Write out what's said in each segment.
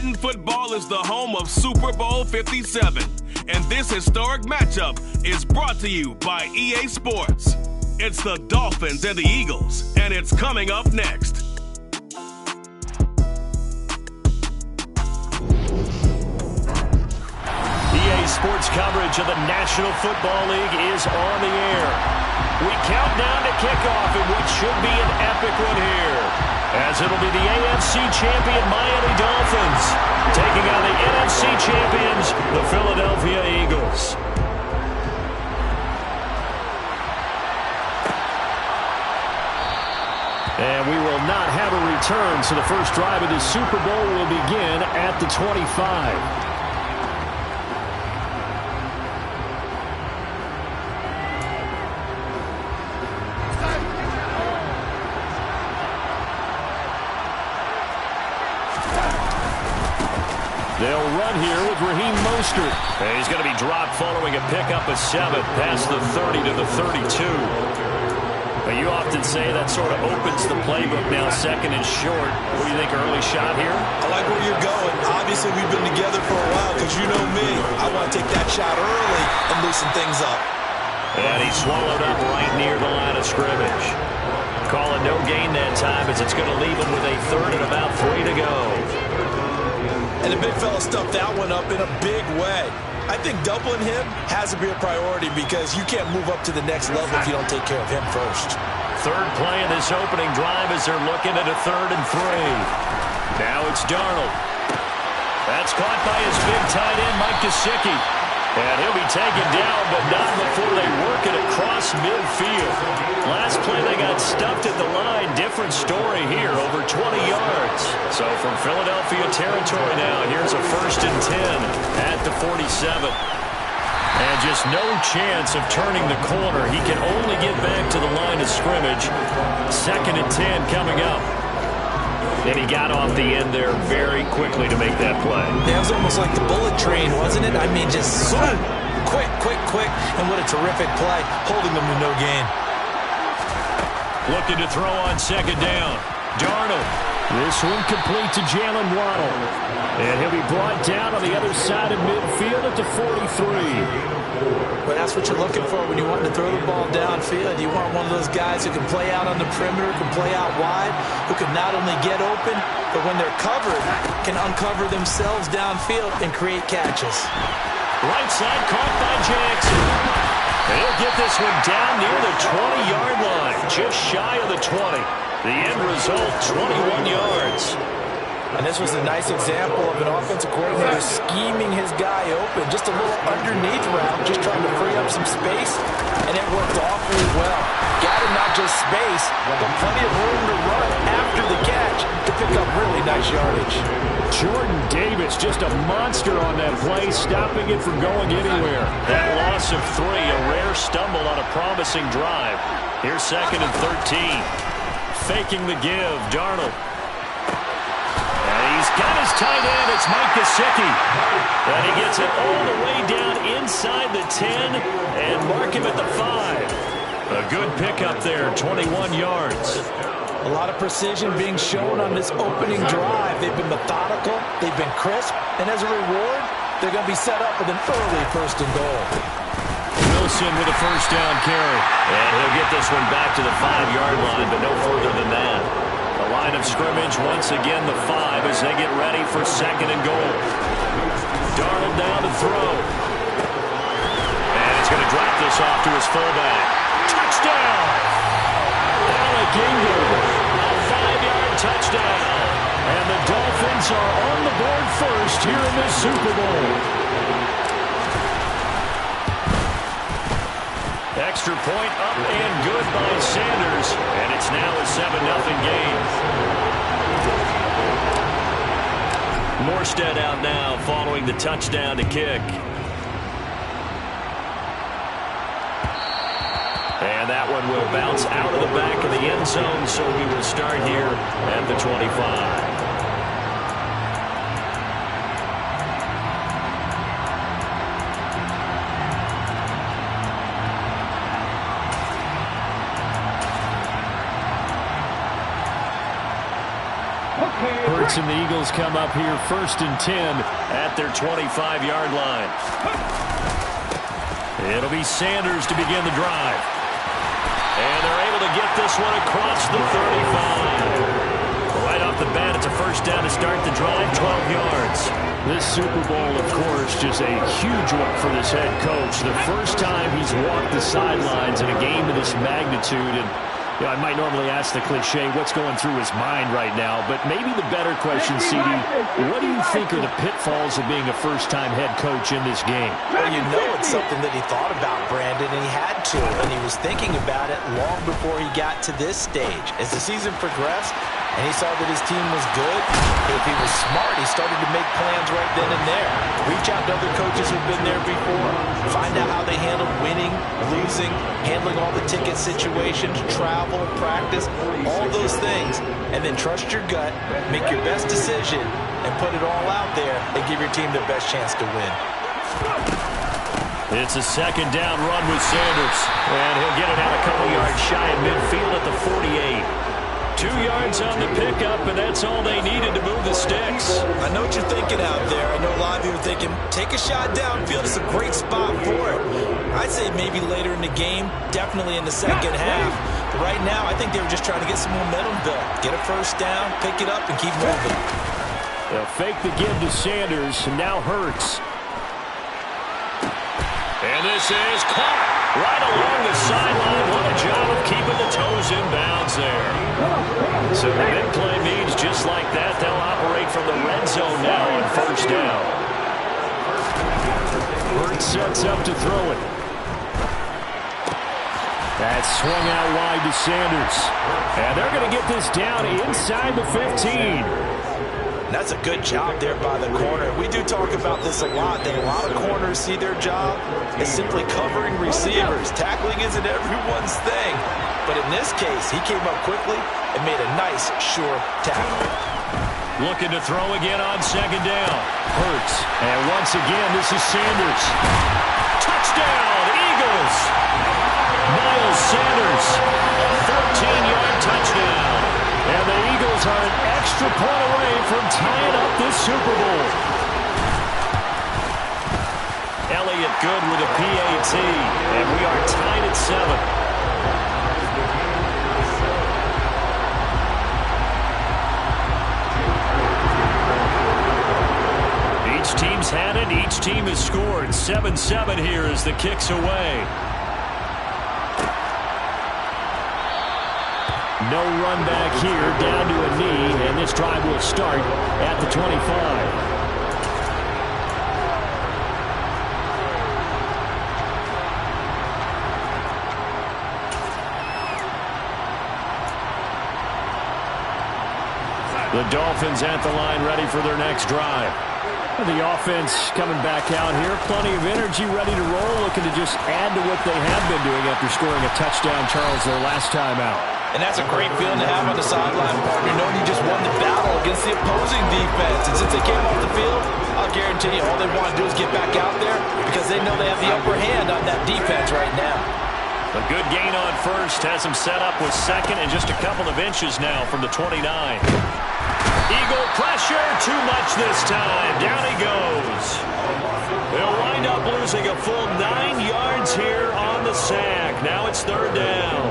Madden football is the home of Super Bowl 57. And this historic matchup is brought to you by EA Sports. It's the Dolphins and the Eagles, and it's coming up next. EA Sports coverage of the National Football League is on the air. We count down to kickoff in what should be an epic one here, as it'll be the AFC champion Miami Dolphins taking on the NFC champions, the Philadelphia Eagles. And we will not have a return, so the first drive of the Super Bowl will begin at the 25. They'll run here with Raheem Mostert. And he's going to be dropped following a pickup of 7 past the 30 to the 32. But you often say that sort of opens the playbook now, second and short. What do you think, early shot here? I like where you're going. Obviously, we've been together for a while because you know me. I want to take that shot early and loosen things up. And he's swallowed up right near the line of scrimmage. Call it no gain that time as it's going to leave him with a third and about 3 to go. And the big fella stuffed that one up in a big way. I think doubling him has to be a priority because you can't move up to the next level if you don't take care of him first. Third play in this opening drive as they're looking at a 3rd and 3. Now it's Darnold. That's caught by his big tight end, Mike Gesicki. And he'll be taken down, but not before they work it across midfield. Last play they got stuffed at the line. Different story here, over 20 yards. So from Philadelphia territory now, here's a 1st and 10 at the 47. And just no chance of turning the corner. He can only get back to the line of scrimmage. 2nd and 10 coming up. And he got off the end there very quickly to make that play. That was almost like the bullet train, wasn't it? I mean, just so quick. And what a terrific play, holding them to no gain. Looking to throw on 2nd down. Darnold. This one complete to Jalen Waddle. And he'll be brought down on the other side of midfield at the 43. Well, that's what you're looking for when you want to throw the ball downfield. You want one of those guys who can play out on the perimeter, can play out wide, who can not only get open, but when they're covered, can uncover themselves downfield and create catches. Right side caught by Jackson. And he'll get this one down near the 20-yard line, just shy of the 20. The end result, 21 yards. And this was a nice example of an offensive coordinator scheming his guy open. Just a little underneath route, just trying to free up some space, and it worked awfully well. Got him not just space, but plenty of room to run after the catch to pick up really nice yardage. Jordan Davis, just a monster on that play, stopping it from going anywhere. That loss of 3, a rare stumble on a promising drive. Here's 2nd and 13. Faking the give, Darnold. He's got his tight end. It's Mike Gesicki. And he gets it all the way down inside the 10 and mark him at the 5. A good pickup there, 21 yards. A lot of precision being shown on this opening drive. They've been methodical. They've been crisp. And as a reward, they're going to be set up with an early 1st and goal. Wilson with a 1st down carry. And he'll get this one back to the 5-yard line, but no further than that. The line of scrimmage, once again, the 5 as they get ready for 2nd and goal. Darnold down to throw. And he's going to drop this off to his fullback. Touchdown! Alec Ingold, a 5-yard touchdown. And the Dolphins are on the board first here in this Super Bowl. Extra point up and good by Sanders. And it's now a 7-0 game. Morstead out now following the touchdown to kick. And that one will bounce out of the back of the end zone, so we will start here at the 25. Hurts and the Eagles come up here 1st and 10 at their 25-yard line. It'll be Sanders to begin the drive. And they're able to get this one across the 35. Right off the bat, it's a 1st down to start the drive, 12 yards. This Super Bowl, of course, just a huge one for this head coach. The first time he's walked the sidelines in a game of this magnitude. And you know, I might normally ask the cliche, what's going through his mind right now? But maybe the better question, CD, what do you think are the pitfalls of being a first-time head coach in this game? Well, you know it's something that he thought about, Brandon, and he had to. And he was thinking about it long before he got to this stage. As the season progressed, and he saw that his team was good, if he was smart, he started to make plans right then and there. Reach out to other coaches who've been there before. Find out how they handled winning, losing, handling all the ticket situations, travel, practice, all those things. And then trust your gut, make your best decision, and put it all out there and give your team the best chance to win. It's a 2nd down run with Sanders. And he'll get it out a couple yards shy of midfield at the 48. 2 yards on the pickup, and that's all they needed to move the sticks. I know what you're thinking out there. I know a lot of you are thinking, take a shot downfield. It's a great spot for it. I'd say maybe later in the game, definitely in the second half. But right now, I think they were just trying to get some momentum built. Get a 1st down, pick it up, and keep moving. They'll fake the give to Sanders, and now Hurts. And this is caught right along the sideline. What a job of keeping the toes in bounds there. So the big play means just like that, they'll operate from the red zone now on 1st down. Hurts sets up to throw it. That's swung out wide to Sanders. And they're going to get this down inside the 15. That's a good job there by the corner. We do talk about this a lot, that a lot of corners see their job as simply covering receivers. Tackling isn't everyone's thing. But in this case, he came up quickly and made a nice, sure tackle. Looking to throw again on 2nd down. Hurts. And once again, this is Sanders. Touchdown, Eagles! Miles Sanders, a 14-yard touchdown. And the Eagles are an extra point away from tying up this Super Bowl. Elliott good with a PAT, and we are tied at 7. Each team's had it. Each team has scored. 7-7 here as the kick's away. No run back here, down to a knee, and this drive will start at the 25. The Dolphins at the line, ready for their next drive. The offense coming back out here, plenty of energy, ready to roll, looking to just add to what they have been doing after scoring a touchdown, Charles, their last time out. And that's a great feeling to have on the sideline, partner, knowing you just won the battle against the opposing defense. And since they came off the field, I'll guarantee you all they want to do is get back out there because they know they have the upper hand on that defense right now. A good gain on 1st has him set up with 2nd and just a couple of inches now from the 29. Eagle pressure, too much this time. Down he goes. They'll wind up losing a full 9 yards here on the sack. Now it's 3rd down.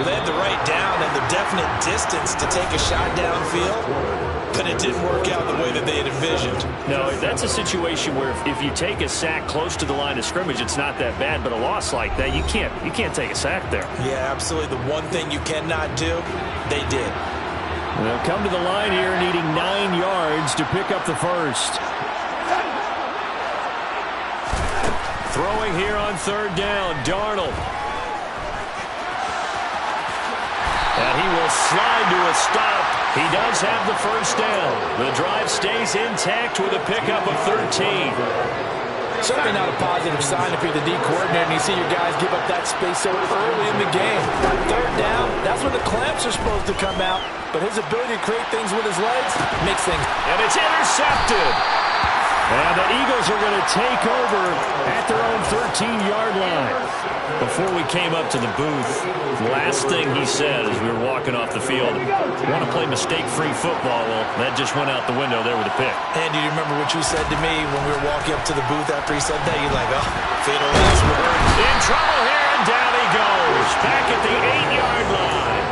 They had the right down and the definite distance to take a shot downfield, but it didn't work out the way that they had envisioned. No, that's a situation where if you take a sack close to the line of scrimmage, it's not that bad, but a loss like that, you can't take a sack there. Yeah, absolutely. The one thing you cannot do, they did. They'll come to the line here needing 9 yards to pick up the 1st. Throwing here on 3rd down, Darnold. And he will slide to a stop. He does have the 1st down. The drive stays intact with a pickup of 13. Certainly not a positive sign if you're the D coordinator and you see your guys give up that space so early in the game. 3rd down, that's when the clamps are supposed to come out. But his ability to create things with his legs makes things. And it's intercepted. And the Eagles are going to take over at their own 13-yard line. Before we came up to the booth, the last thing he said as we were walking off the field, want to play mistake-free football. Well, that just went out the window there with a pick. And do you remember what you said to me when we were walking up to the booth after he said that? You're like, oh, fatal last words. In trouble here, and down he goes. Back at the 8-yard line.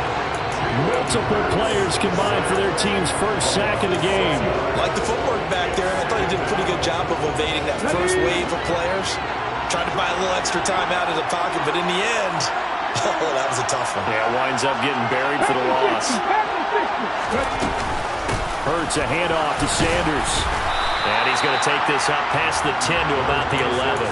Multiple players combined for their team's first sack of the game. Like the footwork back there, and I thought he did a pretty good job of evading that first wave of players. Tried to buy a little extra time out of the pocket, but in the end, oh, that was a tough one. Yeah, winds up getting buried for the loss. Hurts a handoff to Sanders. And he's going to take this up past the 10 to about the 11.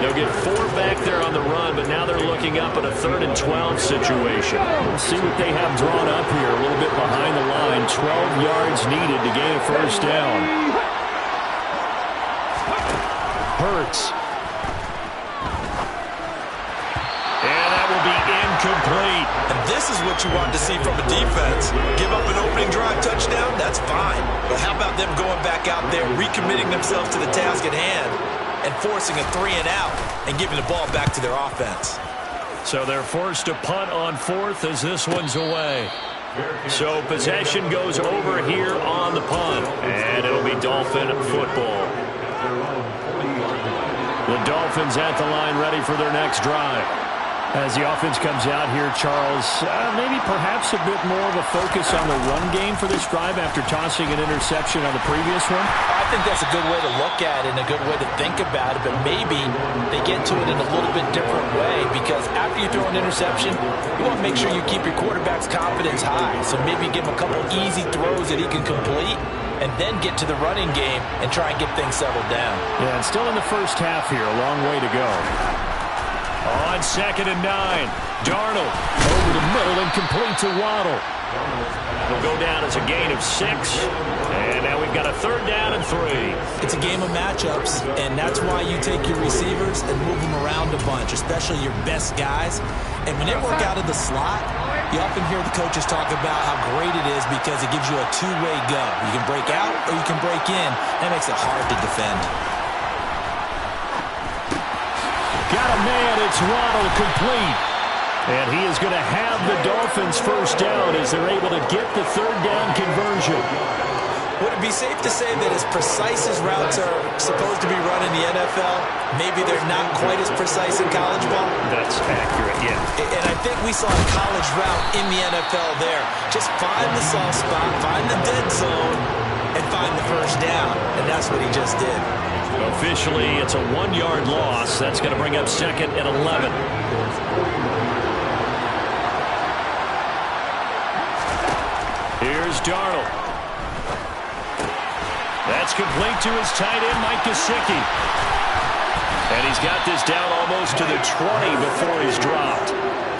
They'll get 4 back there on the run, but now they're looking up at a 3rd and 12 situation. Let's see what they have drawn up here. A little bit behind the line. 12 yards needed to gain a first down. Hurts. And that will be incomplete. And this is what you want to see from a defense. Give up an opening drive touchdown, that's fine. But how about them going back out there, recommitting themselves to the task at hand, and forcing a 3 and out and giving the ball back to their offense. So they're forced to punt on 4th as this one's away. So possession goes over here on the punt, and it'll be Dolphin football. The Dolphins at the line ready for their next drive. As the offense comes out here, Charles, maybe perhaps a bit more of a focus on the run game for this drive after tossing an interception on the previous one? I think that's a good way to look at it and a good way to think about it, but maybe they get to it in a little bit different way because after you throw an interception, you want to make sure you keep your quarterback's confidence high. So maybe give him a couple easy throws that he can complete and then get to the running game and try and get things settled down. Yeah, and still in the first half here, a long way to go. On 2nd and 9, Darnold over the middle and complete to Waddle. It'll go down as a gain of 6, and now we've got a 3rd down and 3. It's a game of matchups, and that's why you take your receivers and move them around a bunch, especially your best guys. And when they work out of the slot, you often hear the coaches talk about how great it is because it gives you a two-way go. You can break out or you can break in. That makes it hard to defend. Got a man, it's Waddle complete. And he is going to have the Dolphins first down as they're able to get the 3rd down conversion. Would it be safe to say that as precise as routes are supposed to be run in the NFL, maybe they're not quite as precise in college ball? That's accurate, yeah. And I think we saw a college route in the NFL there. Just find the soft spot, find the dead zone, and find the first down. And that's what he just did. Officially, it's a 1-yard loss. That's going to bring up 2nd and 11. Here's Darnold. That's complete to his tight end, Mike Gesicki. And he's got this down almost to the 20 before he's dropped.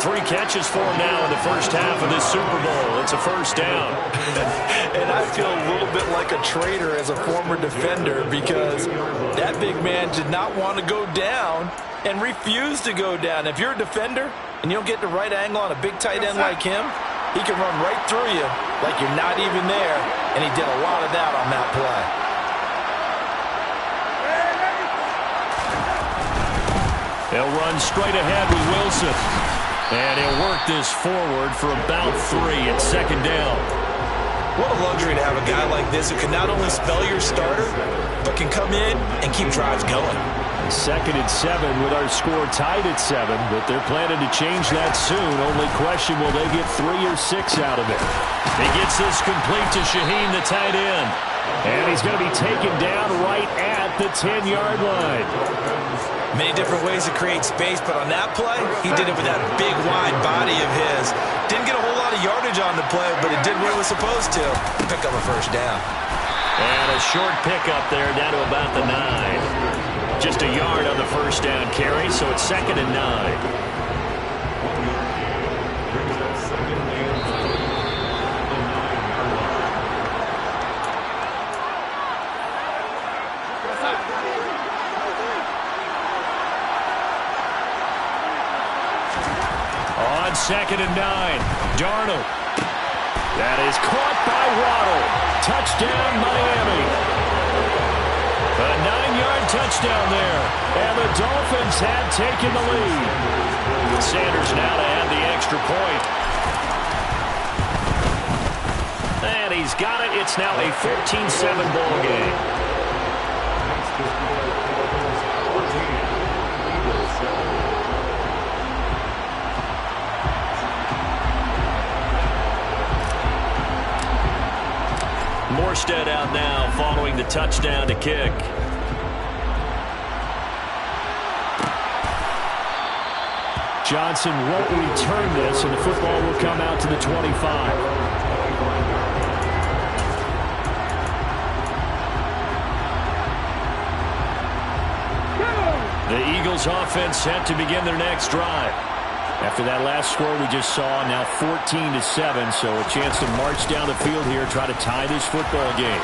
3 catches for him now in the first half of this Super Bowl. It's a first down. And I feel a little bit like a traitor as a former defender because that big man did not want to go down and refused to go down. If you're a defender and you don't get the right angle on a big tight end like him, he can run right through you like you're not even there, and he did a lot of that on that play. They'll run straight ahead with Wilson. And he'll work this forward for about 3 at 2nd down. What a luxury to have a guy like this who can not only spell your starter, but can come in and keep drives going. 2nd and 7 with our score tied at 7, but they're planning to change that soon. Only question, will they get 3 or 6 out of it? He gets this complete to Shaheen, the tight end. And he's going to be taken down right at the 10-yard line. Many different ways to create space, but on that play, he did it with that big, wide body of his. Didn't get a whole lot of yardage on the play, but it did what it was supposed to. Pick up a first down. And a short pickup there down to about the 9. Just a yard on the first down carry, so it's 2nd and 9. On 2nd and 9, Darnold. That is caught by Waddle. Touchdown, Miami. A 9-yard touchdown there. And the Dolphins had taken the lead. Sanders now to add the extra point. And he's got it. It's now a 14-7 ball game. Morstead out now following the touchdown to kick. Johnson won't return this, and the football will come out to the 25. The Eagles offense set to begin their next drive. After that last score we just saw, now 14-7, so a chance to march down the field here, try to tie this football game.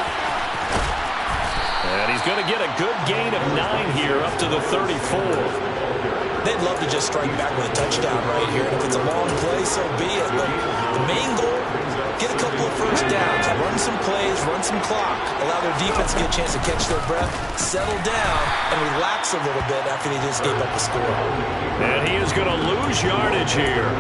And he's going to get a good gain of 9 here, up to the 34. They'd love to just strike back with a touchdown right here, and if it's a long play, so be it. But the main goal, get a couple of first downs, run some plays, run some clock, allow their defense to get a chance to catch their breath, settle down, and relax a little bit after they just gave up a score. And he is going to lose yardage here.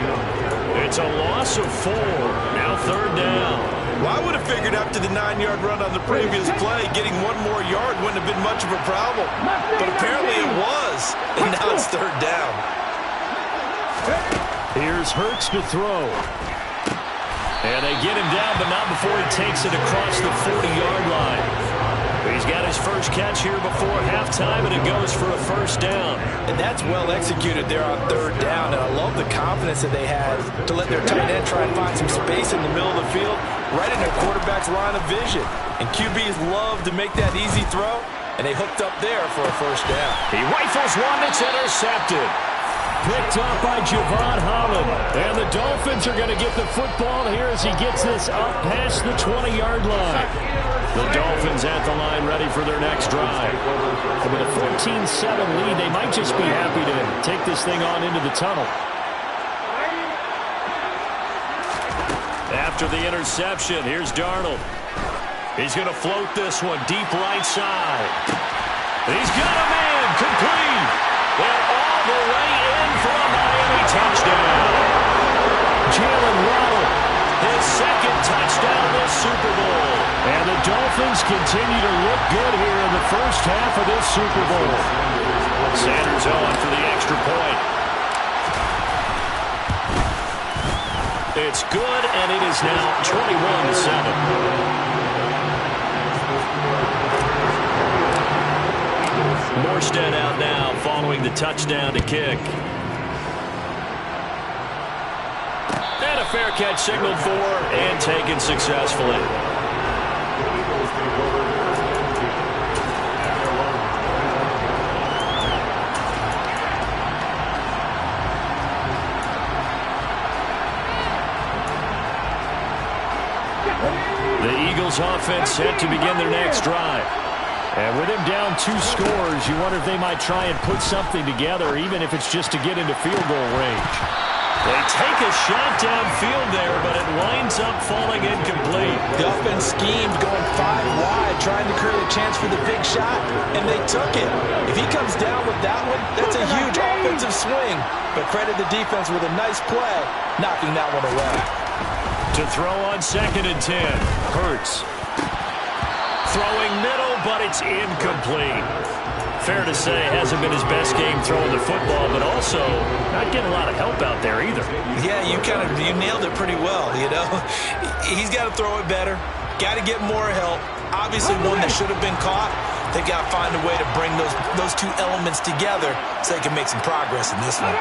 It's a loss of 4. Now 3rd down. Well, I would have figured after the 9-yard run on the previous play, getting 1 more yard wouldn't have been much of a problem. But apparently it was, and now it's 3rd down. Here's Hurts to throw. And they get him down, but not before he takes it across the 40-yard line. He's got his first catch here before halftime, and it goes for a first down. And that's well executed there on 3rd down, and I love the confidence that they had to let their tight end try and find some space in the middle of the field, right in their quarterback's line of vision. And QBs love to make that easy throw, and they hooked up there for a first down. He rifles one that's intercepted. Picked up by Javon Holland. And the Dolphins are going to get the football here as he gets this up past the 20-yard line. The Dolphins at the line ready for their next drive. And with a 14-7 lead, they might just be happy to take this thing on into the tunnel. After the interception, here's Darnold. He's going to float this one deep right side. He's got a man complete. And all the way in for a Miami touchdown. Jalen Waddle, his 2nd touchdown this Super Bowl. And the Dolphins continue to look good here in the first half of this Super Bowl. Sanders on for the extra point. It's good, and it is now 21-7. Morstead out now following the touchdown to kick. And a fair catch signaled for and taken successfully. The Eagles offense set to begin their next drive. And with him down 2 scores, you wonder if they might try and put something together, even if it's just to get into field goal range. They take a shot downfield there, but it winds up falling incomplete. The offense schemed going 5 wide, trying to create a chance for the big shot, and they took it. If he comes down with that one, that's a huge offensive swing. But credit the defense with a nice play, knocking that one away. To throw on 2nd and 10, Hurts. Throwing middle, but it's incomplete. Fair to say, hasn't been his best game throwing the football, but also not getting a lot of help out there either. Yeah, you nailed it pretty well, you know. He's got to throw it better. Got to get more help. Obviously, one that should have been caught. They've got to find a way to bring those 2 elements together so they can make some progress in this one.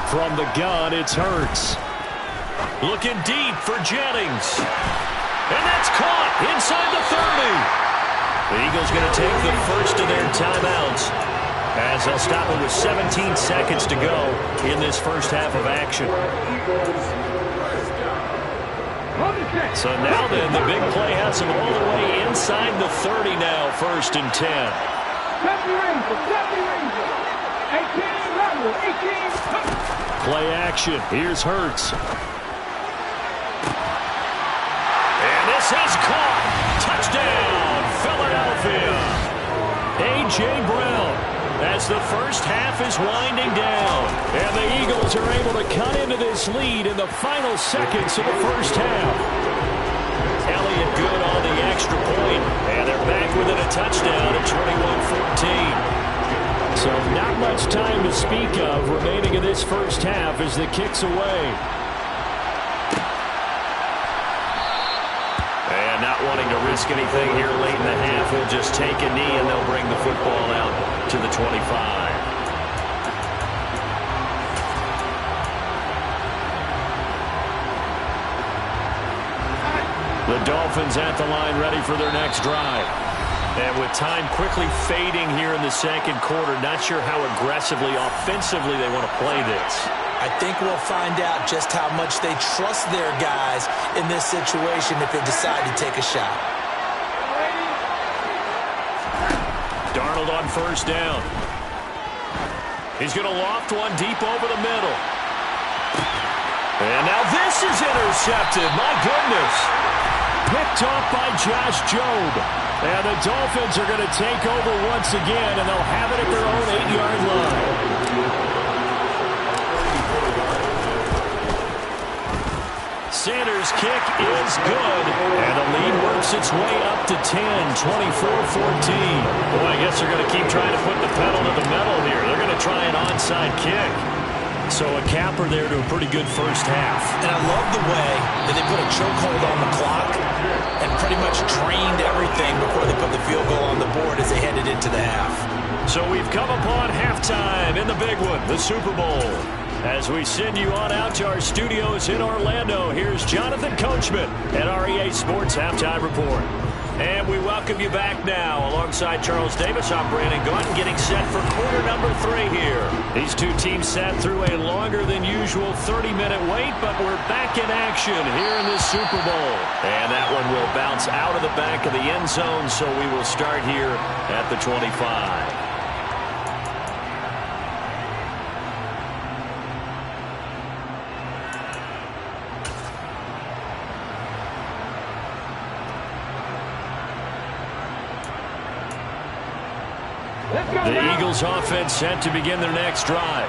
From the gun, it's Hurts. Looking deep for Jennings. And that's caught inside the 30. The Eagles going to take the first of their timeouts as they'll stop it with 17 seconds to go in this first half of action. So now then, the big play has him all the way inside the 30 now, 1st and 10. Play action. Here's Hurts. And this is caught. Touchdown. A.J. Brown. As the first half is winding down. And the Eagles are able to cut into this lead in the final seconds of the first half. Elliott good on the extra point. And they're back within a touchdown at 21-14. So not much time to speak of remaining in this first half as the kick's away. And not wanting to risk anything here late in the half, he'll just take a knee and they'll bring the football out to the 25. The Dolphins at the line ready for their next drive. And with time quickly fading here in the second quarter, not sure how aggressively, offensively they want to play this. I think we'll find out just how much they trust their guys in this situation if they decide to take a shot. Darnold on first down. He's going to loft one deep over the middle. And now this is intercepted. My goodness. Picked off by Josh Jobe. And the Dolphins are going to take over once again, and they'll have it at their own 8-yard line. Sanders' kick is good, and the lead works its way up to 10, 24-14. Boy, I guess they're going to keep trying to put the pedal to the metal here. They're going to try an onside kick. So a capper there to a pretty good first half. And I love the way that they put a chokehold on the clock and pretty much trained everything before they put the field goal on the board as they headed into the half. So we've come upon halftime in the big one, the Super Bowl. As we send you on out to our studios in Orlando, here's Jonathan Coachman at our EA Sports Halftime Report. And we welcome you back now. Alongside Charles Davis, I'm Brandon Gaudin, getting set for quarter number 3 here. These two teams sat through a longer than usual 30-minute wait, but we're back in action here in this Super Bowl. And that one will bounce out of the back of the end zone, so we will start here at the 25. The Eagles offense set to begin their next drive.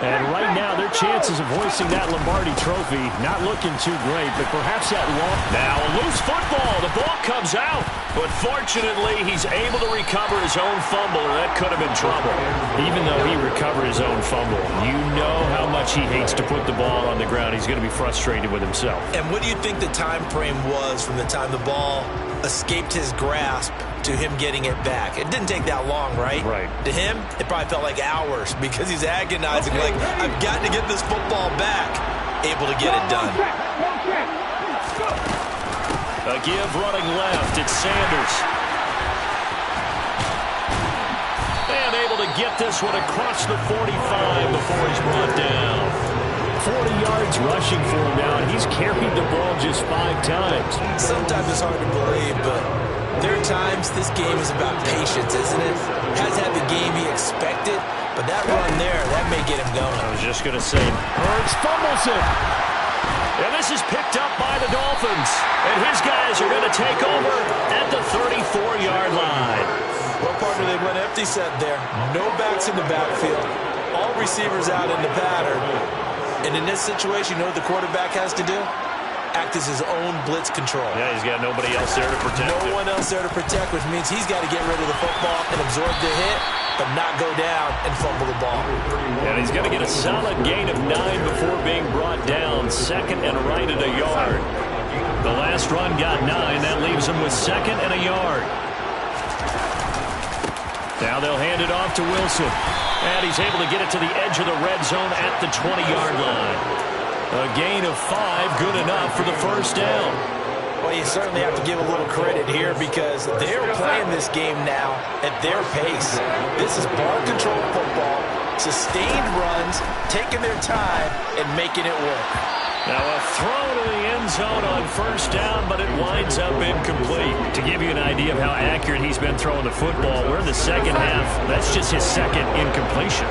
And right now, their chances of hoisting that Lombardi trophy not looking too great, but perhaps that long. Now a loose football. The ball comes out. But fortunately, he's able to recover his own fumble, or that could have been trouble. Even though he recovered his own fumble, you know how much he hates to put the ball on the ground. He's going to be frustrated with himself. And what do you think the time frame was from the time the ball escaped his grasp to him getting it back? It didn't take that long, right? Right. To him, it probably felt like hours because he's agonizing, like, I've got to get this football back. Able to get it done. A give running left. It's Sanders. And able to get this one across the 45 before he's brought down. 40 yards rushing for him now, and he's carried the ball just 5 times. Sometimes it's hard to believe, but there are times this game is about patience, isn't it? Has had the game he expected, but that run there, that may get him going. I was just going to say, Hurts fumbles it. And this is picked up by the Dolphins. And his guys are going to take over at the 34-yard line. Well, partner, they went empty set there. No backs in the backfield. All receivers out in the pattern. And in this situation, you know what the quarterback has to do? Act as his own blitz control. Yeah, he's got nobody else there to protect him. No one else there to protect, which means he's got to get rid of the football and absorb the hit, but not go down and fumble the ball. And he's going to get a solid gain of 9 before being brought down. Second and right at a yard. The last run got 9. That leaves him with second and a yard. Now they'll hand it off to Wilson. And he's able to get it to the edge of the red zone at the 20-yard line. A gain of 5, good enough for the first down. Well, you certainly have to give a little credit here because they're playing this game now at their pace. This is ball-controlled football, sustained runs, taking their time, and making it work. Now a throw to the end zone on first down, but it winds up incomplete. To give you an idea of how accurate he's been throwing the football, we're in the second half. That's just his second incompletion.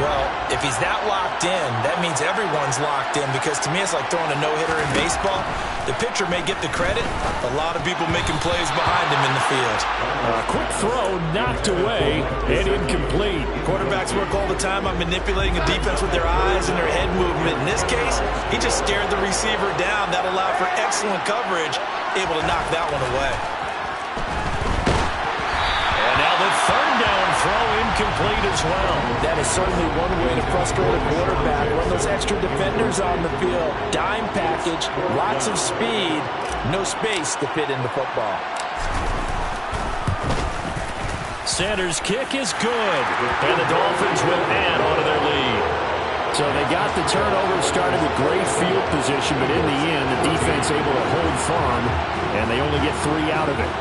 Well, if he's that locked in, that means everyone's locked in, because to me it's like throwing a no-hitter in baseball. The pitcher may get the credit, a lot of people making plays behind him in the field. A quick throw knocked away and incomplete. Quarterbacks work all the time on manipulating a defense with their eyes and their head movement. In this case, he just stared the receiver down. That allowed for excellent coverage, able to knock that one away. And now the third down throw incomplete as well. That is certainly one way to frustrate a quarterback. Run those extra defenders on the field. Dime package, lots of speed, no space to fit in the football. Sanders' kick is good, and the Dolphins will add on to their lead. So they got the turnover, started with great field position, but in the end, the defense able to hold firm, and they only get 3 out of it.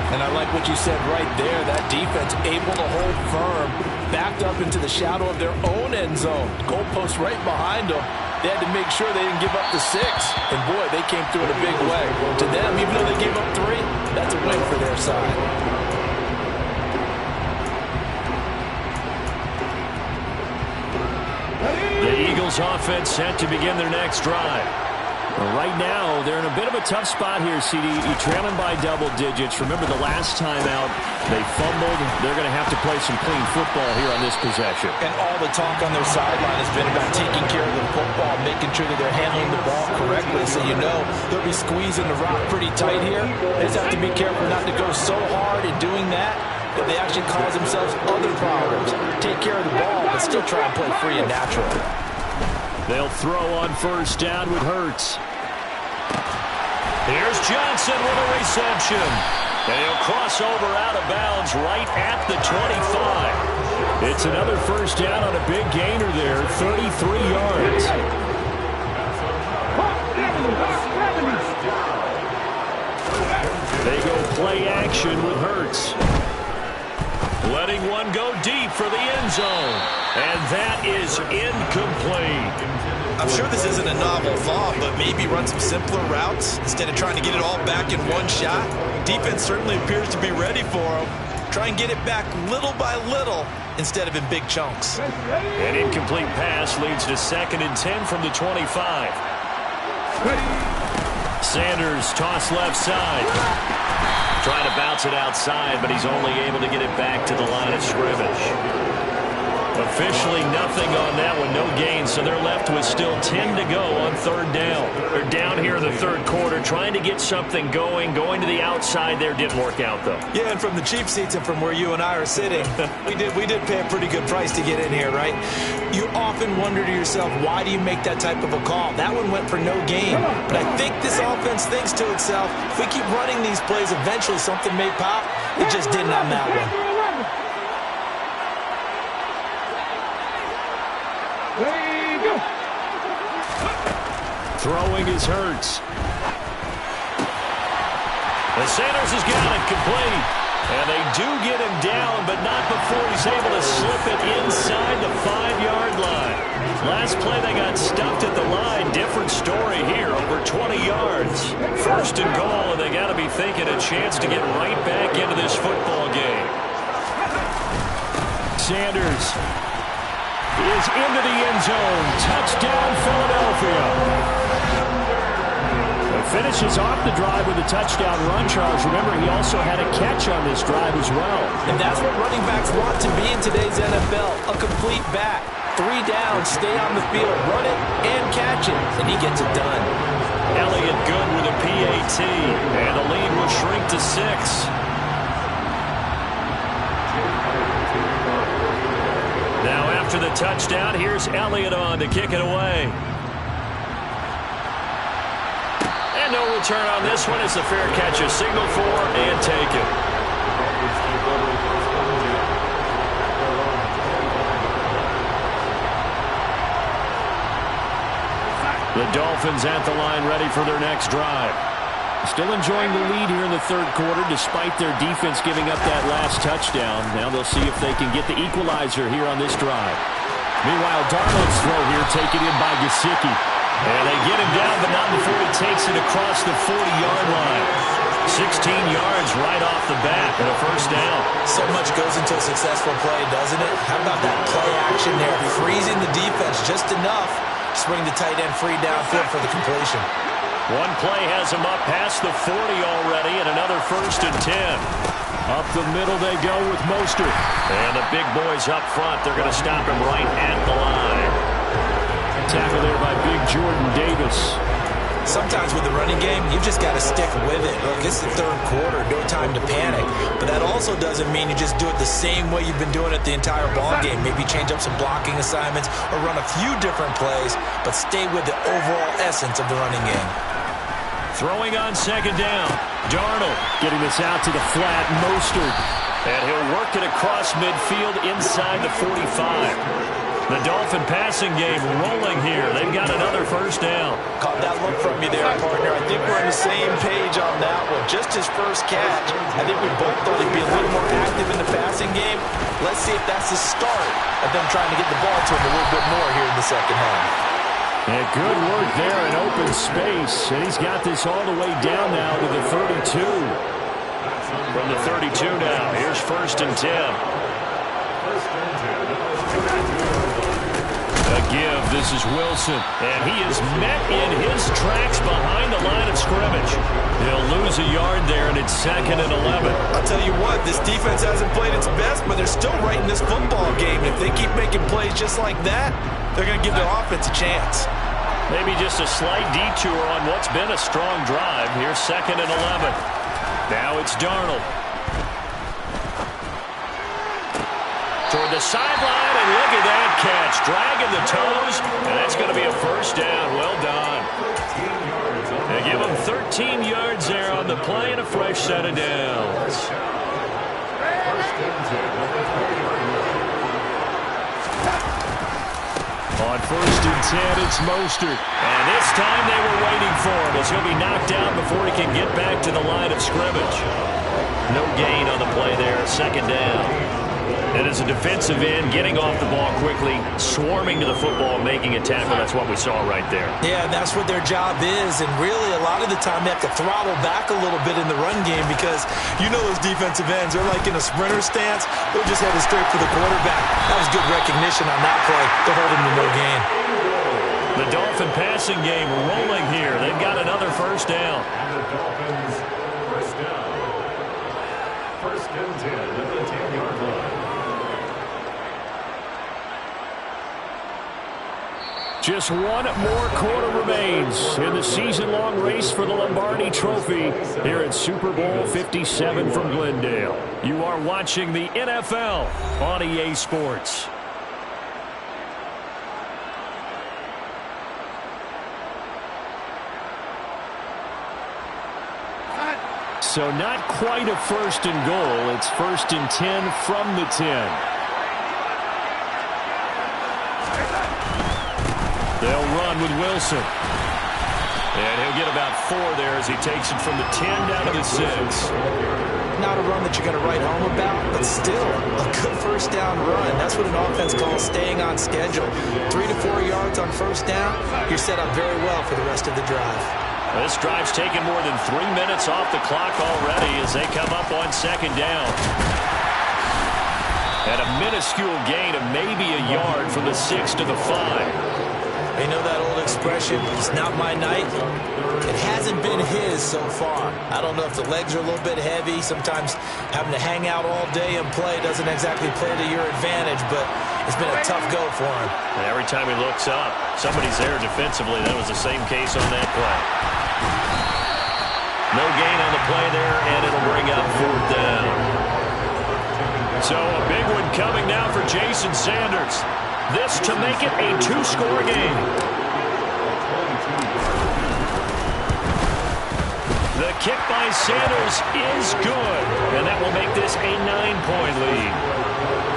And I like what you said right there. That defense able to hold firm, backed up into the shadow of their own end zone. Goalpost right behind them. They had to make sure they didn't give up the 6. And boy, they came through in a big way. To them, even though they gave up 3, that's a win for their side. The Eagles offense set to begin their next drive. Right now, they're in a bit of a tough spot here, CD. You're trailing by double digits. Remember the last time out, they fumbled. They're going to have to play some clean football here on this possession. And all the talk on their sideline has been about taking care of the football, making sure that they're handling the ball correctly. So you know they'll be squeezing the rock pretty tight here. They just have to be careful not to go so hard in doing that they actually cause themselves other problems. Take care of the ball, but still try and play free and natural. They'll throw on first down with Hurts. Here's Johnson with a reception. And he'll cross over out of bounds right at the 25. It's another first down on a big gainer there, 33 yards. They go play action with Hurts. Letting one go deep for the end zone. And that is incomplete. I'm sure this isn't a novel thought, but maybe run some simpler routes instead of trying to get it all back in one shot. Defense certainly appears to be ready for him. Try and get it back little by little instead of in big chunks. An incomplete pass leads to 2nd and 10 from the 25. Sanders toss left side. Trying to bounce it outside, but he's only able to get it back to the line of scrimmage. Officially nothing on that one, no gain, so they're left with still 10 to go on third down. They're down here in the third quarter, trying to get something going to the outside there. Didn't work out, though. Yeah, and from the cheap seats and from where you and I are sitting, we did pay a pretty good price to get in here, right? You often wonder to yourself, why do you make that type of a call? That one went for no gain. But I think this offense thinks to itself, if we keep running these plays, eventually something may pop. It just didn't on that one. Throwing is Hurts. And Sanders has got it complete. And they do get him down, but not before he's able to slip it inside the 5-yard line. Last play, they got stuffed at the line. Different story here, over 20 yards. First and goal, and they got to be thinking a chance to get right back into this football game. Sanders is into the end zone. Touchdown, Philadelphia. Finishes off the drive with a touchdown run, Charles. Remember, he also had a catch on this drive as well. And that's what running backs want to be in today's NFL, a complete back. 3 down, stay on the field, run it, and catch it, and he gets it done. Elliott good with a PAT, and the lead will shrink to 6. Now after the touchdown, here's Elliott on to kick it away. And no return on this one. It's a fair catch, a signal for, and take it. The Dolphins at the line, ready for their next drive. Still enjoying the lead here in the third quarter, despite their defense giving up that last touchdown. Now they'll see if they can get the equalizer here on this drive. Meanwhile, Darnold's throw here taken in by Gesicki. And they get him down, but not before he takes it across the 40-yard line. 16 yards right off the bat and a first down. So much goes into a successful play, doesn't it? How about that play action there? Freezing the defense just enough to bring the tight end free downfield for the completion. One play has him up past the 40 already, and another 1st and 10. Up the middle they go with Mostert. And the big boys up front, they're going to stop him right at the line. Tackle there by Big Jordan Davis. Sometimes with the running game, you've just got to stick with it. Look, it's the third quarter, no time to panic. But that also doesn't mean you just do it the same way you've been doing it the entire ball game. Maybe change up some blocking assignments or run a few different plays, but stay with the overall essence of the running game. Throwing on 2nd down. Darnold getting this out to the flat. Mostert. And he'll work it across midfield inside the 45. The Dolphin passing game rolling here. They've got another 1st down. Caught that look from you there, partner. I think we're on the same page on that one. Just his first catch. I think we both thought he'd be a little more active in the passing game. Let's see if that's the start of them trying to get the ball to him a little bit more here in the second half. And good work there in open space. And he's got this all the way down now to the 32. From the 32 now, here's 1st and 10. A give, this is Wilson. And he is met in his tracks behind the line of scrimmage. He'll lose a yard there, and it's 2nd and 11. I'll tell you what, this defense hasn't played its best, but they're still right in this football game. If they keep making plays just like that, they're going to give their offense a chance. Maybe just a slight detour on what's been a strong drive. Here's 2nd and 11. Now it's Darnold. Toward the sideline, and look at that catch. Dragging the toes, and that's going to be a 1st down. Well done. They give him 13 yards there on the play and a fresh set of downs. On 1st and 10, it's Mostert. And this time they were waiting for him as he'll be knocked down before he can get back to the line of scrimmage. No gain on the play there, 2nd down. And as a defensive end, getting off the ball quickly, swarming to the football, making a tackle, that's what we saw right there. Yeah, that's what their job is, and really a lot of the time they have to throttle back a little bit in the run game because you know those defensive ends, they're like in a sprinter stance, they're just headed straight for the quarterback. That was good recognition on that play. They'll hold him to no gain. The Dolphin passing game rolling here. They've got another 1st down. The Dolphins, 1st down. 1st and 10 at the 10-yard line. Just one more quarter remains in the season-long race for the Lombardi Trophy here at Super Bowl 57 from Glendale. You are watching the NFL on EA Sports. So not quite a 1st and goal. It's 1st and 10 from the 10. They'll run with Wilson. And he'll get about 4 there as he takes it from the 10 down to the 6. Not a run that you're going to write home about, but still a good 1st down run. That's what an offense calls staying on schedule. 3 to 4 yards on 1st down, you're set up very well for the rest of the drive. Well, this drive's taken more than 3 minutes off the clock already as they come up on 2nd down. And a minuscule gain of maybe a yard from the 6 to the 5. You know that old expression, it's not my night? It hasn't been his so far. I don't know if the legs are a little bit heavy. Sometimes having to hang out all day and play doesn't exactly play to your advantage, but it's been a tough go for him. And every time he looks up, somebody's there defensively. That was the same case on that play. No gain on the play there, and it'll bring up 4th down. So a big one coming now for Jason Sanders. This to make it a 2-score game. The kick by Sanders is good, and that will make this a 9-point lead.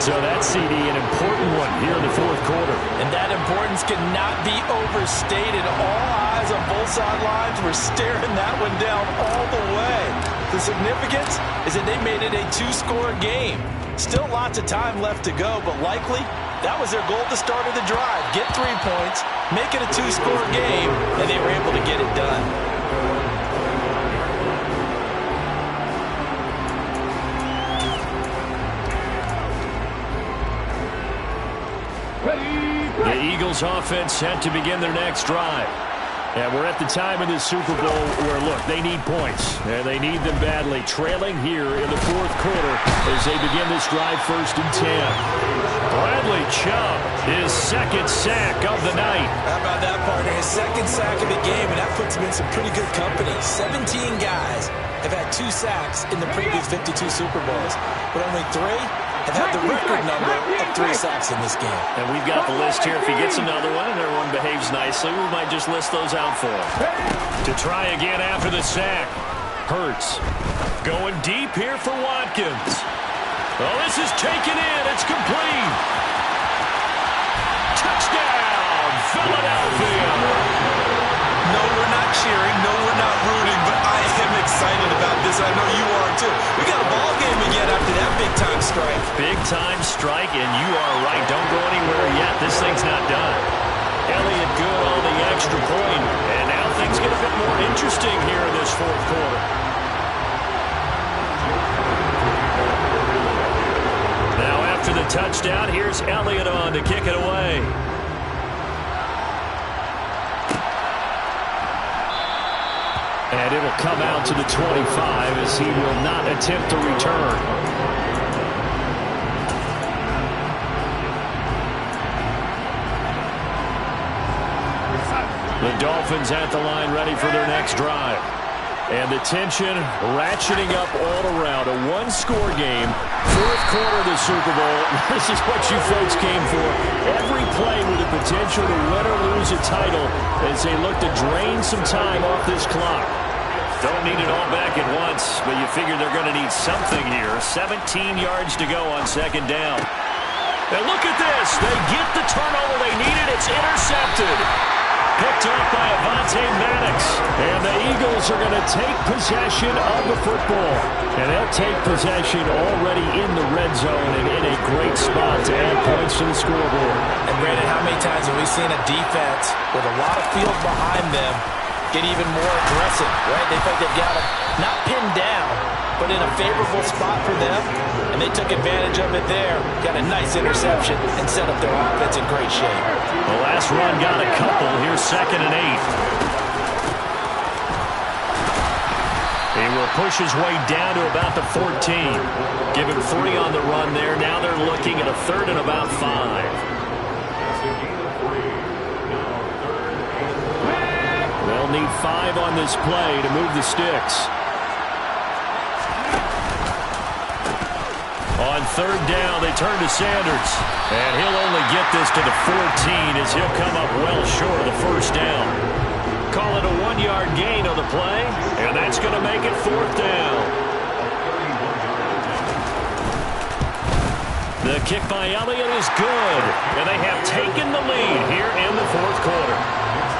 So that, CD, an important one here in the 4th quarter. And that importance cannot be overstated. All eyes on both sidelines were staring that one down all the way. The significance is that they made it a 2-score game. Still lots of time left to go, but likely that was their goal at the start of the drive. Get 3 points, make it a 2-score game, and they were able to get it done. Eagles offense set to begin their next drive. And we're at the time in the Super Bowl where, look, they need points. And they need them badly. Trailing here in the fourth quarter as they begin this drive 1st and 10. Bradley Chubb, his second sack of the night. How about that, partner? His second sack of the game, and that puts him in some pretty good company. 17 guys have had 2 sacks in the previous 52 Super Bowls, but only 3 have had the record number of 3 sacks in this game. And we've got the list here. If he gets another one and everyone behaves nicely, we might just list those out for him. To try again after the sack. Hurts going deep here for Watkins. Oh, this is taken in. It's complete. Touchdown, Philadelphia. No, we're not cheering. No, we're not rooting, but I am excited about this. I know you are, too. We got a ball game again after that big-time strike. Big-time strike, and you are right. Don't go anywhere yet. This thing's not done. Elliott good on the extra point, and now things get a bit more interesting here in this fourth quarter. Now after the touchdown, here's Elliott on to kick it away. And it'll come out to the 25 as he will not attempt to return. The Dolphins at the line ready for their next drive. And the tension ratcheting up all around. A one-score game. Fourth quarter of the Super Bowl. This is what you folks came for. Every play with the potential to win or lose a title as they look to drain some time off this clock. Don't need it all back at once, but you figure they're going to need something here. 17 yards to go on 2nd down. And look at this. They get the turnover they needed. It's intercepted. Picked off by Avonte Maddox. And the Eagles are going to take possession of the football. And they'll take possession already in the red zone and in a great spot to add points to the scoreboard. And Brandon, how many times have we seen a defense with a lot of field behind them get even more aggressive, right? They think they've got them not pinned down, but in a favorable spot for them, and they took advantage of it there. Got a nice interception and set up their offense in great shape. The last run got a couple. Here's 2nd and 8. He will push his way down to about the 14. Give him 3 on the run there. Now they're looking at a 3rd and about 5. They'll need 5 on this play to move the sticks. On 3rd down, they turn to Sanders. And he'll only get this to the 14 as he'll come up well short of the 1st down. Call it a 1-yard gain on the play, and that's going to make it 4th down. The kick by Elliott is good, and they have taken the lead here in the 4th quarter.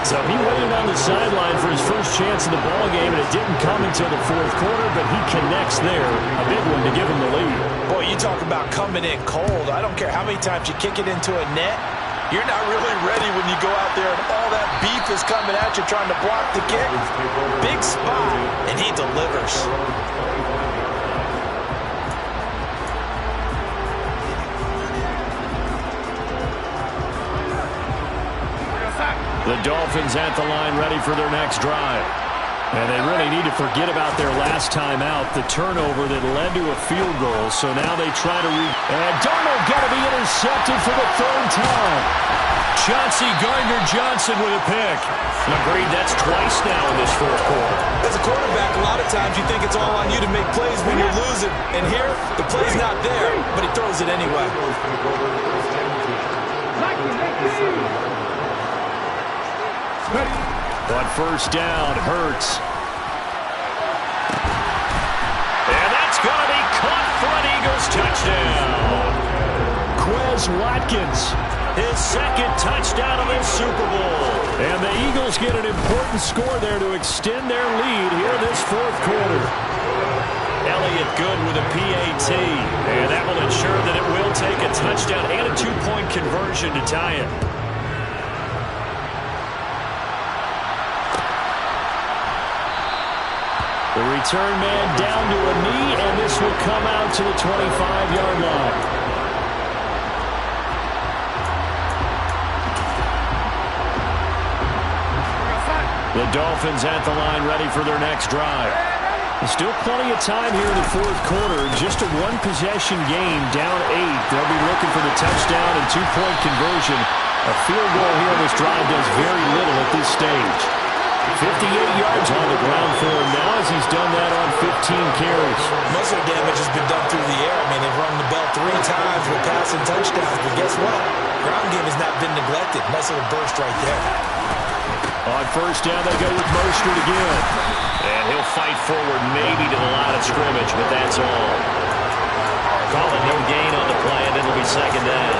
So he waited on the sideline for his first chance in the ball game, and it didn't come until the 4th quarter, but he connects there. A big one to give him the lead. Boy, you talk about coming in cold. I don't care how many times you kick it into a net. You're not really ready when you go out there and all that beef is coming at you trying to block the kick. Big spot, and he delivers. The Dolphins at the line ready for their next drive. And they really need to forget about their last time out, the turnover that led to a field goal. So now they try to and Darnold got to be intercepted for the 3rd time. Chauncey Gardner-Johnson with a pick. Agreed, that's twice now in this 4th quarter. As a quarterback, a lot of times you think it's all on you to make plays when you're losing. And here, the play's not there, but he throws it anyway. On 1st down, Hurts. And that's going to be caught for an Eagles touchdown. Quez Watkins, his 2nd touchdown of this Super Bowl. And the Eagles get an important score there to extend their lead here in this 4th quarter. Elliott good with a PAT. And that will ensure that it will take a touchdown and a 2-point conversion to tie it. The return man down to a knee, and this will come out to the 25-yard line. The Dolphins at the line ready for their next drive. There's still plenty of time here in the fourth quarter. Just a one-possession game, down 8. They'll be looking for the touchdown and two-point conversion. A field goal here on this drive does very little at this stage. 58 yards on the ground for him now as he's done that on 15 carries. Most of the damage has been done through the air. I mean, they've rung the bell 3 times with passing touchdowns, but guess what? Ground game has not been neglected. Nice little burst right there. On first down, they go with Mostert again. And he'll fight forward maybe to the line of scrimmage, but that's all. Call it no gain on the play, and it'll be second down.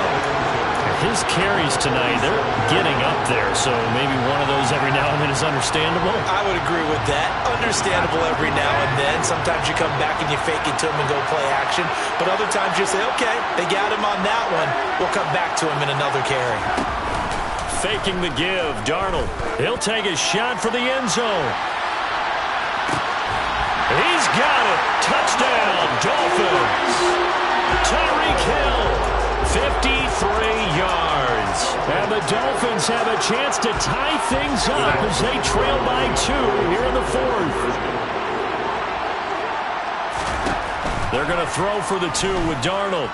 His carries tonight, they're getting up there, so maybe one of those every now and then is understandable. I would agree with that. Understandable every now and then. Sometimes you come back and you fake it to him and go play action. But other times you say, okay, they got him on that one. We'll come back to him in another carry. Faking the give, Darnold. He'll take a shot for the end zone. He's got it. Touchdown, Dolphins. Tyreek Hill, 53 yards. And the Dolphins have a chance to tie things up as they trail by 2 here in the fourth. They're going to throw for the 2 with Darnold.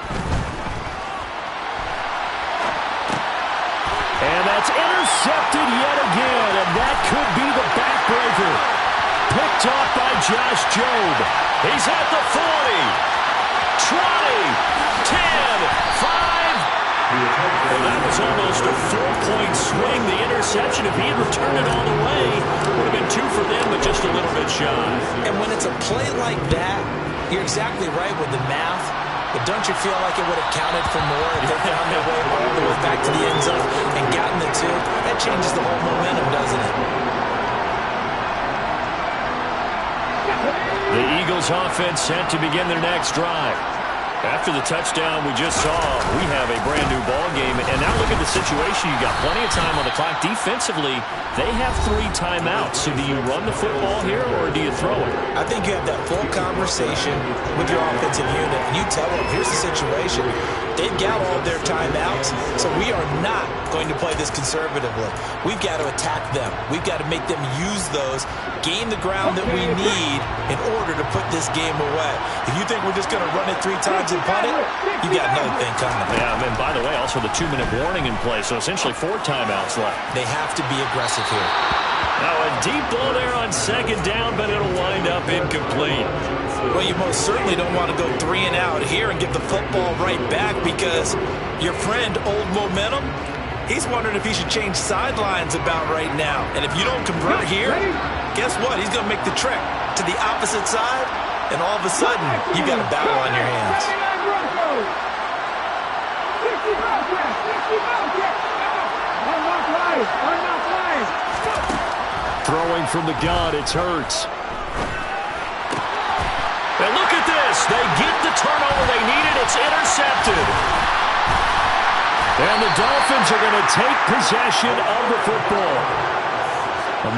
And that's intercepted yet again, and that could be the backbreaker. Picked off by Josh Jobe. He's at the 40. 20, 10, 5. Well, that was almost a 4-point swing. The interception, if he had returned it all the way, would have been 2 for them, but just a little bit shy. And when it's a play like that, you're exactly right with the math. But don't you feel like it would have counted for more if they found their way all the way back to the end zone and gotten the 2? That changes the whole momentum, doesn't it? The Eagles offense set to begin their next drive. After the touchdown we just saw, we have a brand new ball game. And now look at the situation. You got plenty of time on the clock. Defensively, they have 3 timeouts. So do you run the football here or do you throw it? I think you have that full conversation with your offensive unit, and you tell them, here's the situation. They've got all their timeouts, so we are not going to play this conservatively. We've got to attack them. We've got to make them use those, gain the ground that we need in order to put this game away. If you think we're just going to run it 3 times and punt it, you got another thing coming. Yeah, and by the way, also the 2-minute warning in play, so essentially 4 timeouts left. They have to be aggressive here. Now a deep ball there on second down, but it'll wind up incomplete. Well, you most certainly don't want to go 3 and out here and get the football right back because your friend, Old Momentum, he's wondering if he should change sidelines about right now. And if you don't convert here, guess what? He's going to make the trek to the opposite side, and all of a sudden, you got a battle on your hands. Throwing from the gun, it's Hurts. And look at this. They get the turnover they needed. It's intercepted. And the Dolphins are going to take possession of the football.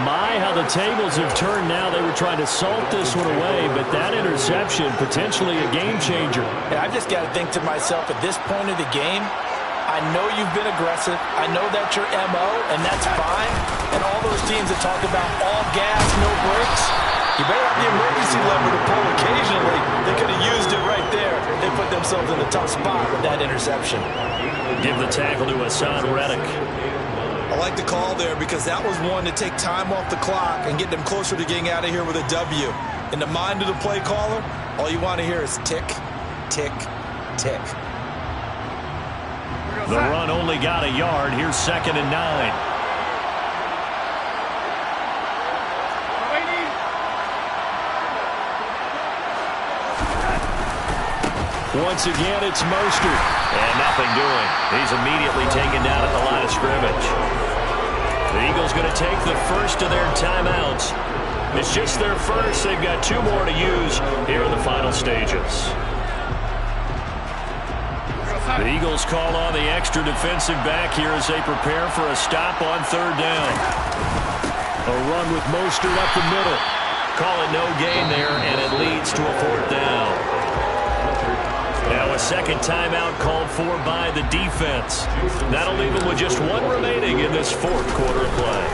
My, how the tables have turned now. They were trying to salt this one away, but that interception, potentially a game changer. Yeah, I've just got to think to myself, at this point of the game, I know you've been aggressive. I know that's your MO, and that's fine. And all those teams that talk about all gas, no brakes, you better have the emergency lever to pull occasionally. They could have used it right there. They put themselves in a tough spot with that interception. Give the tackle to Hassan Reddick. I like the call there because that was one to take time off the clock and get them closer to getting out of here with a W. In the mind of the play caller, all you want to hear is tick, tick, tick. The run only got a yard. Here's 2nd and 9. Once again, it's Mostert. And nothing doing. He's immediately taken down at the line of scrimmage. The Eagles going to take the first of their timeouts. It's just their first. They've got 2 more to use here in the final stages. The Eagles call on the extra defensive back here as they prepare for a stop on 3rd down. A run with Mostert up the middle. Call it no gain there, and it leads to a 4th down. Now a second timeout called for by the defense. That'll leave them with just 1 remaining in this 4th quarter of play.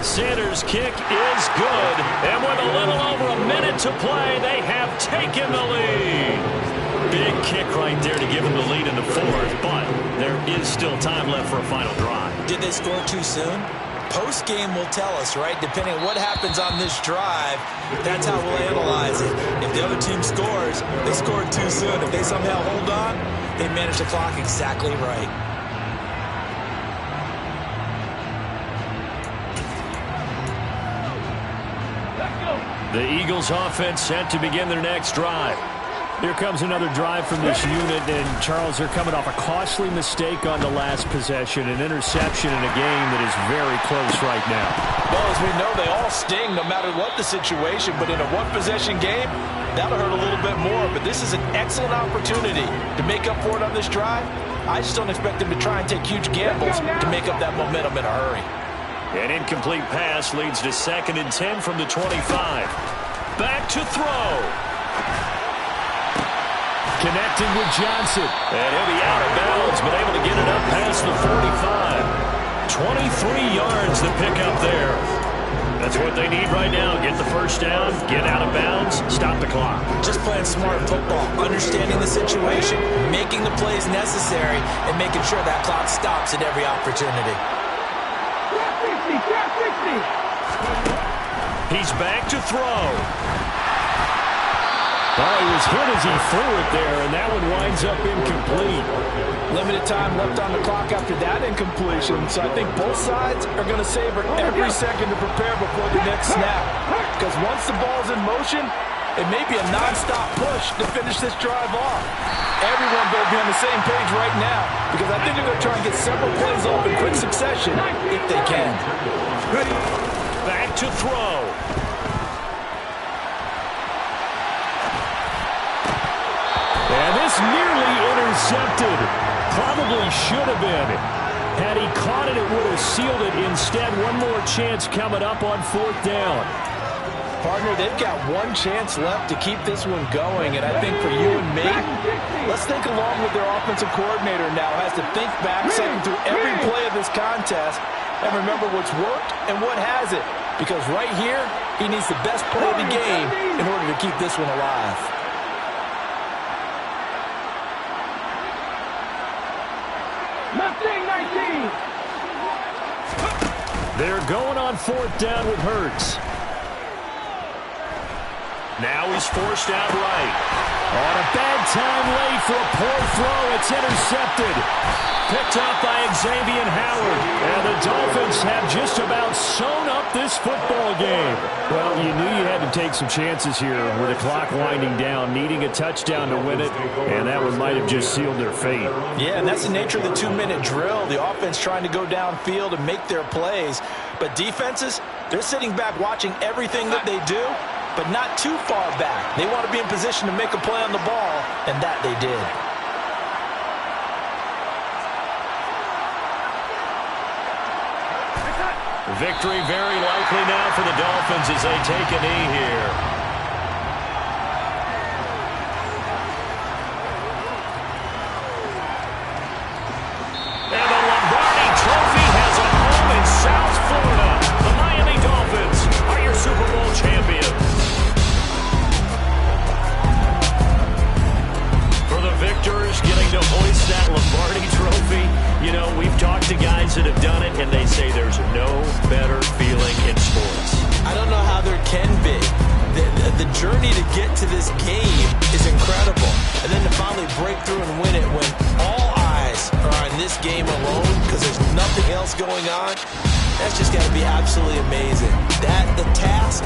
Sanders' kick is good. And with a little over a minute to play, they have taken the lead. Big kick right there to give them the lead in the fourth, but there is still time left for a final drive. Did they score too soon? Post-game will tell us, right? Depending on what happens on this drive, that's how we'll analyze it. If the other team scores, they scored too soon. If they somehow hold on, they manage the clock exactly right. The Eagles offense set to begin their next drive. Here comes another drive from this unit, and Charles, they're coming off a costly mistake on the last possession, an interception in a game that is very close right now. Well, as we know, they all sting no matter what the situation, but in a one-possession game, that'll hurt a little bit more. But this is an excellent opportunity to make up for it on this drive. I just don't expect them to try and take huge gambles to make up that momentum in a hurry. An incomplete pass leads to 2nd and 10 from the 25. Back to throw. Connecting with Johnson. And he'll be out of bounds, but able to get it up past the 45. 23 yards to pick up there. That's what they need right now. Get the first down, get out of bounds, stop the clock. Just playing smart football, understanding the situation, making the plays necessary, and making sure that clock stops at every opportunity. He's back to throw. Oh, he was hit as he threw it there, and that one winds up incomplete. Limited time left on the clock after that incompletion, so I think both sides are going to savor every second to prepare before the next snap. Because once the ball's in motion, it may be a non-stop push to finish this drive off. Everyone better be on the same page right now, because I think they're going to try and get several plays off in quick succession if they can. Back to throw. And this nearly intercepted. Probably should have been. Had he caught it, it would have sealed it. Instead, one more chance coming up on 4th down. Partner, they've got one chance left to keep this one going, and I think for you and me, let's think along with their offensive coordinator now. Has to think back, cycle through every play of this contest, and remember what's worked and what hasn't. Because right here, he needs the best play of the game in order to keep this one alive. They're going on 4th down with Hurts. Now he's forced out right. On a bad time late for a poor throw. It's intercepted. Picked up by Xavier Howard. And the Dolphins have just about sewn up this football game. Well, you knew you had to take some chances here with the clock winding down, needing a touchdown to win it, and that one might have just sealed their fate. Yeah, and that's the nature of the 2-minute drill. The offense trying to go downfield and make their plays. But defenses, they're sitting back watching everything that they do, but not too far back. They want to be in position to make a play on the ball, and that they did. Victory very likely now for the Dolphins as they take a knee here. And the Lombardi Trophy has a home in South Florida. The Miami Dolphins are your Super Bowl champions. For the victors getting to hoist that Lombardi Trophy, you know, we've talked to guys that have done it, and they say there's no better feeling in sports. I don't know how there can be. The journey to get to this game is incredible. And then to finally break through and win it when all eyes are on this game alone because there's nothing else going on, that's just got to be absolutely amazing. The task